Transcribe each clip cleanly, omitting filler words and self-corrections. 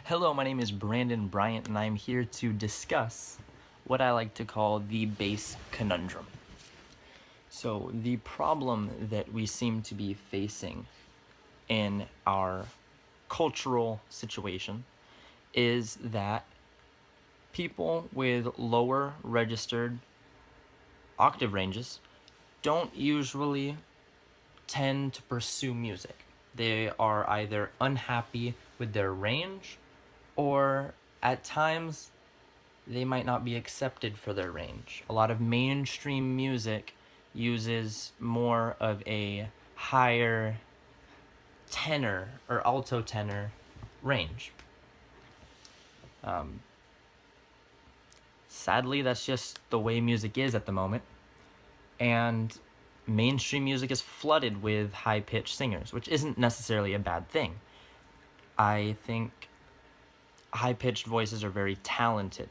Hello, my name is Brandon Bryant, and I'm here to discuss what I like to call the bass conundrum. So, the problem that we seem to be facing in our cultural situation is that people with lower registered octave ranges don't usually tend to pursue music. They are either unhappy with their range, or at times they might not be accepted for their range. A lot of mainstream music uses more of a higher tenor or alto tenor range. Um, Sadly, that's just the way music is at the moment. And mainstream music is flooded with high pitched singers, which isn't necessarily a bad thing. I think high pitched voices are very talented,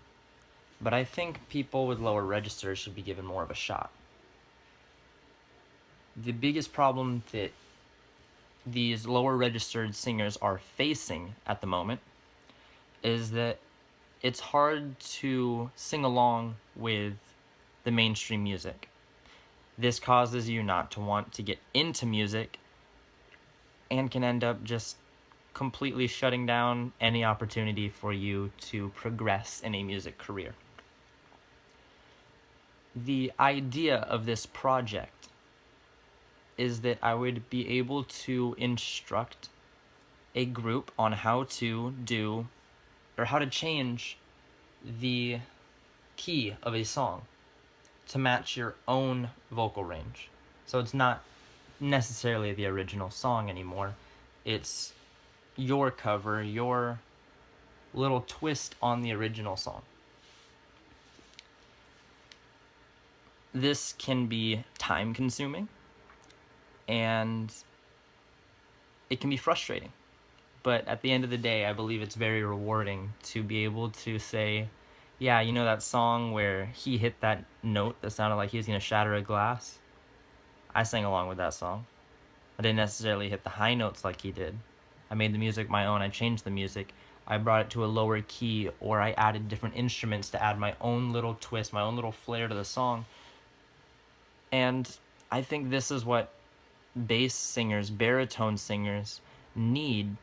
but I think people with lower registers should be given more of a shot. The biggest problem that these lower registered singers are facing at the moment is that it's hard to sing along with the mainstream music. This causes you not to want to get into music and can end up just completely shutting down any opportunity for you to progress in a music career. The idea of this project is that I would be able to instruct a group on how to do or how to change the key of a song to match your own vocal range. So it's not necessarily the original song anymore. It's your cover, your little twist on the original song. This can be time consuming and it can be frustrating. But at the end of the day, I believe it's very rewarding to be able to say, yeah, you know that song where he hit that note that sounded like he was going to shatter a glass? I sang along with that song. I didn't necessarily hit the high notes like he did. I made the music my own. I changed the music. I brought it to a lower key, or I added different instruments to add my own little twist, my own little flair to the song. And I think this is what bass singers, baritone singers need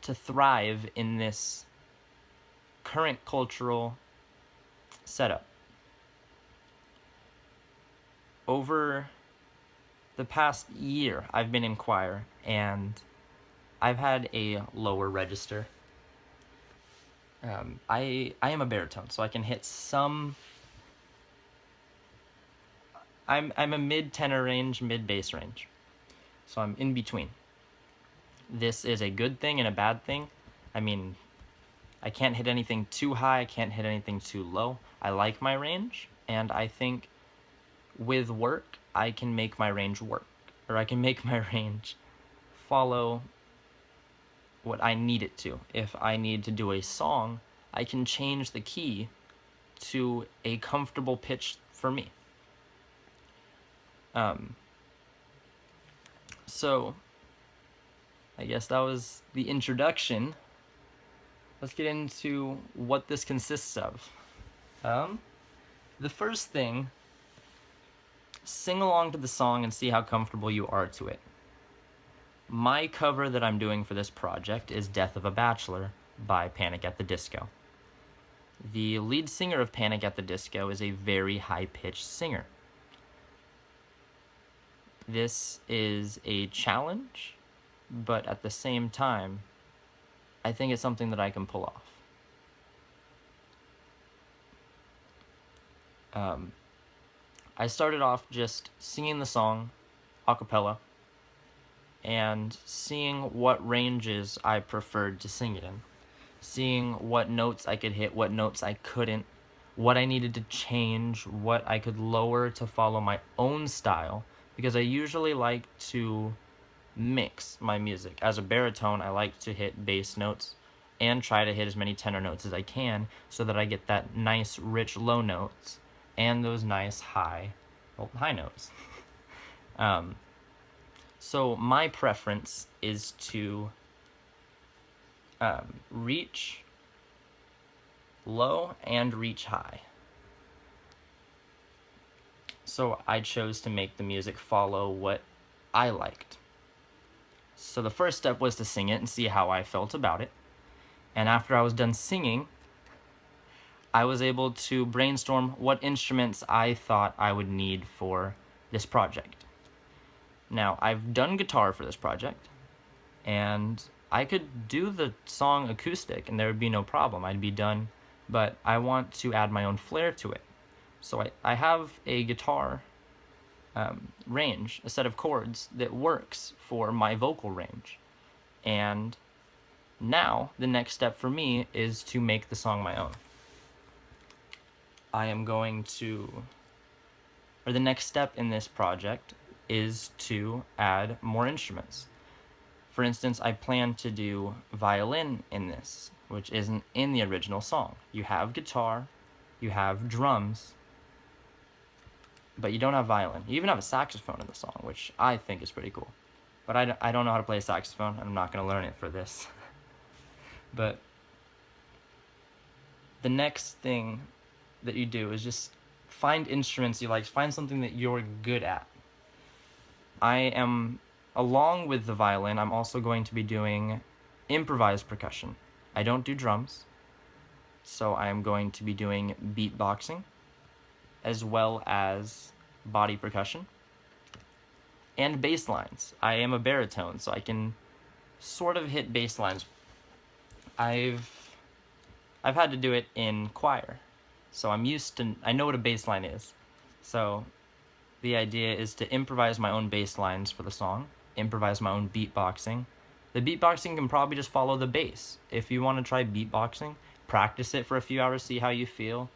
to thrive in this current cultural setup. Over the past year, I've been in choir, and I've had a lower register. I am a baritone, so I can hit some. I'm a mid tenor range, mid bass range, so I'm in between. This is a good thing and a bad thing. I mean, I can't hit anything too high. I can't hit anything too low. I like my range, and I think with work, I can make my range work, or I can make my range follow what I need it to. If I need to do a song, I can change the key to a comfortable pitch for me. So, I guess that was the introduction. Let's get into what this consists of. The first thing, sing along to the song and see how comfortable you are to it. My cover that I'm doing for this project is Death of a Bachelor by Panic at the Disco. The lead singer of Panic at the Disco is a very high-pitched singer. This is a challenge, but at the same time, I think it's something that I can pull off. I started off just singing the song a cappella and seeing what ranges I preferred to sing it in, seeing what notes I could hit, what notes I couldn't, what I needed to change, what I could lower to follow my own style, because I usually like to mix my music. As a baritone, I like to hit bass notes and try to hit as many tenor notes as I can so that I get that nice, rich low notes and those nice high notes. So my preference is to reach low and reach high. So I chose to make the music follow what I liked. So the first step was to sing it and see how I felt about it. And after I was done singing, I was able to brainstorm what instruments I thought I would need for this project. Now, I've done guitar for this project, and I could do the song acoustic and there would be no problem. I'd be done, but I want to add my own flair to it. So I have a guitar range, a set of chords that works for my vocal range. And now the next step for me is to make the song my own. The next step in this project is to add more instruments. For instance, I plan to do violin in this, which isn't in the original song. You have guitar, you have drums, but you don't have violin. You even have a saxophone in the song, which I think is pretty cool. But I don't know how to play a saxophone, and I'm not going to learn it for this. But the next thing that you do is just find instruments you like, find something that you're good at. Along with the violin, I'm also going to be doing improvised percussion. I don't do drums, so I am going to be doing beatboxing, as well as body percussion, and bass lines. I am a baritone, so I can sort of hit bass lines. I've had to do it in choir, so I know what a bass line is. So the idea is to improvise my own bass lines for the song, improvise my own beatboxing. The beatboxing can probably just follow the bass. If you want to try beatboxing, practice it for a few hours, see how you feel.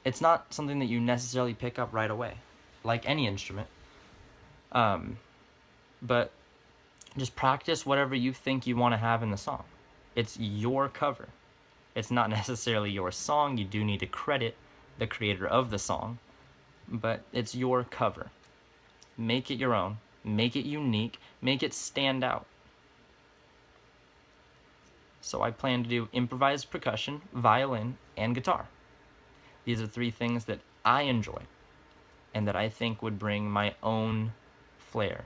It's not something that you necessarily pick up right away, like any instrument. But just practice whatever you think you want to have in the song. It's your cover. It's not necessarily your song. You do need to credit the creator of the song, but it's your cover. Make it your own. Make it unique. Make it stand out. So I plan to do improvised percussion, violin, and guitar. These are 3 things that I enjoy and that I think would bring my own flair.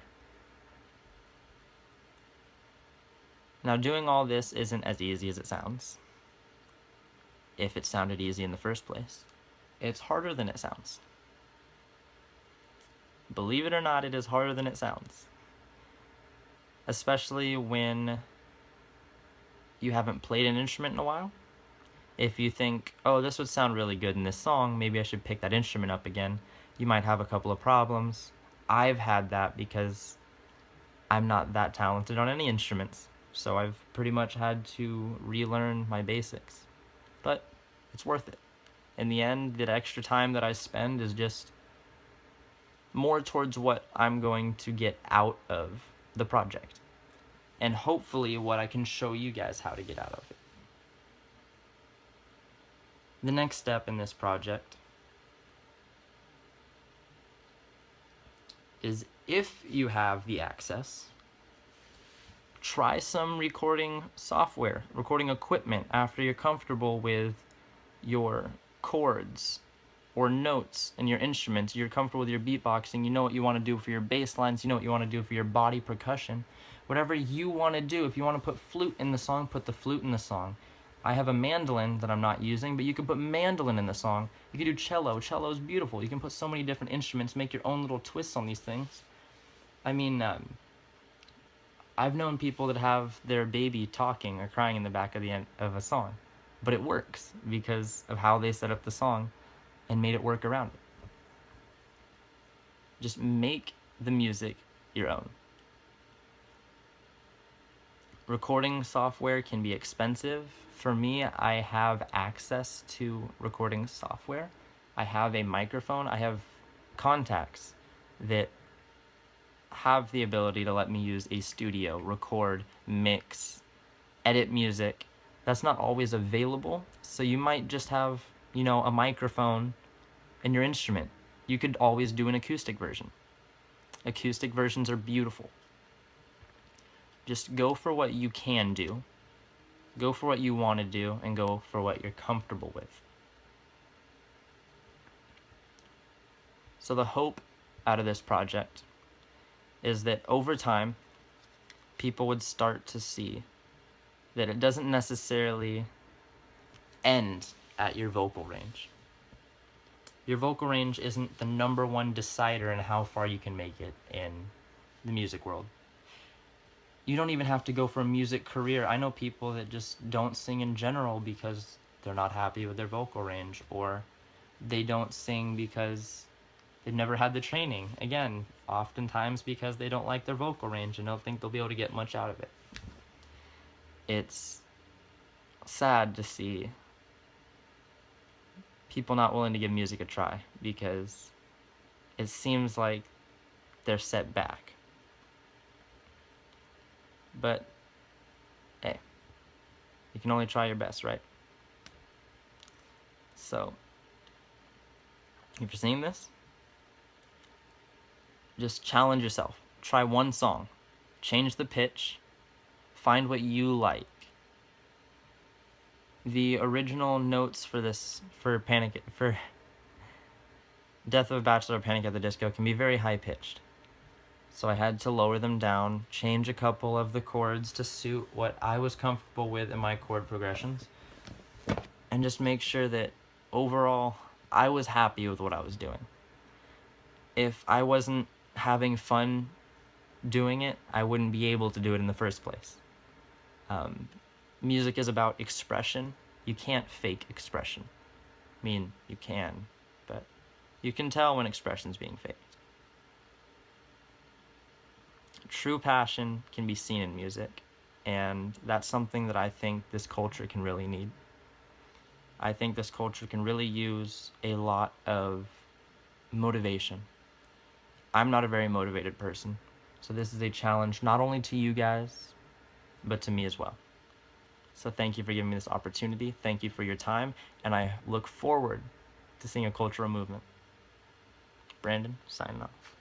Now, doing all this isn't as easy as it sounds. If it sounded easy in the first place, it's harder than it sounds. Believe it or not, it is harder than it sounds. Especially when you haven't played an instrument in a while. If you think, oh, this would sound really good in this song, maybe I should pick that instrument up again, you might have a couple of problems. I've had that because I'm not that talented on any instruments, so I've pretty much had to relearn my basics. But it's worth it. In the end, the extra time that I spend is just more towards what I'm going to get out of the project, and hopefully what I can show you guys how to get out of it. The next step in this project is, if you have the access, try some recording software, recording equipment after you're comfortable with your chords or notes and your instruments. You're comfortable with your beatboxing, you know what you want to do for your bass lines, you know what you want to do for your body percussion. Whatever you want to do, if you want to put flute in the song, put the flute in the song. I have a mandolin that I'm not using, but you can put mandolin in the song. You can do cello. Cello's beautiful. You can put so many different instruments, make your own little twists on these things. I mean, I've known people that have their baby talking or crying in the back of the end of a song, but it works because of how they set up the song and made it work around it. Just make the music your own. Recording software can be expensive. For me, I have access to recording software. I have a microphone. I have contacts that have the ability to let me use a studio, record, mix, edit music. That's not always available, so you might just have, a microphone and your instrument. You could always do an acoustic version. Acoustic versions are beautiful. Just go for what you can do, go for what you want to do, and go for what you're comfortable with. So the hope out of this project is that over time, people would start to see that it doesn't necessarily end at your vocal range. Your vocal range isn't the number one decider in how far you can make it in the music world. You don't even have to go for a music career. I know people that just don't sing in general because they're not happy with their vocal range, or they don't sing because they've never had the training. Again, oftentimes because they don't like their vocal range and don't think they'll be able to get much out of it. It's sad to see people not willing to give music a try because it seems like they're set back. But hey, you can only try your best, right? So, if you're seeing this, just challenge yourself. Try one song, change the pitch, find what you like. The original notes for Death of a Bachelor, Panic at the Disco can be very high pitched. So I had to lower them down, change a couple of the chords to suit what I was comfortable with in my chord progressions, and just make sure that overall I was happy with what I was doing. If I wasn't having fun doing it, I wouldn't be able to do it in the first place. Music is about expression. You can't fake expression. I mean, you can, but you can tell when expression's being faked. True passion can be seen in music, and that's something that I think this culture can really need. I think this culture can really use a lot of motivation. I'm not a very motivated person, so this is a challenge not only to you guys, but to me as well. So thank you for giving me this opportunity. Thank you for your time, and I look forward to seeing a cultural movement. Brandon, signing off.